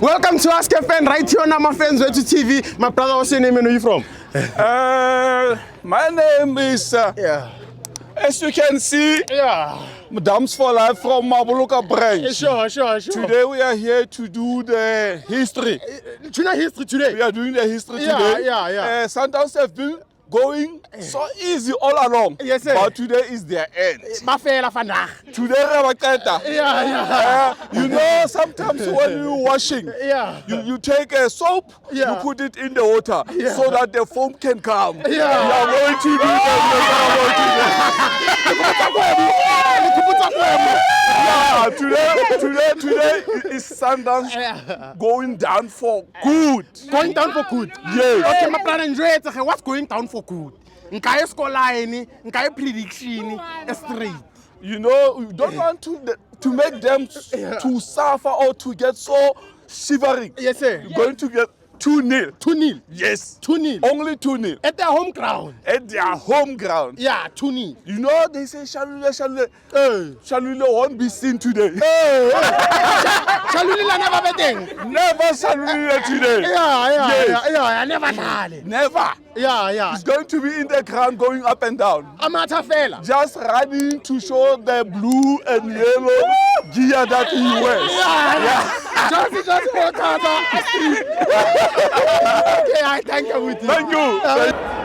Welcome to Ask a Fan right here on FANS Wethu TV. My brother, what's your name and where are you from? My name is, as you can see, Madams for Life from Mabuluka branch. Sure. Today we are here to do the history. History today? We are doing the history today. Sundowns have been going so easy all along. Yes, sir. But today is their end. Today, you know, sometimes when you're washing, you take a soap, you put it in the water so that the foam can come. We are going to do Today is Sundowns going down for good. Going down for good? Yes. Okay, my brother, enjoy it. What's going down for good? Nkaye score line, nkaye prediction, straight. You know, we don't want to make them to suffer or to get so shivering. Yes, sir. You're going to get 2-0. 2-0? Yes. 2-0? Only 2-0. At their home ground? At their home ground. Yeah, 2-0. You know, they say Shalule won't be seen today. Shalule never betting? Never Shalule today. Yeah, never done. Never. Yeah. He's going to be in the ground going up and down. Amata fella. Just running to show the blue and yellow gear that he wears. Just walk out. Okay, I thank you. Thank you.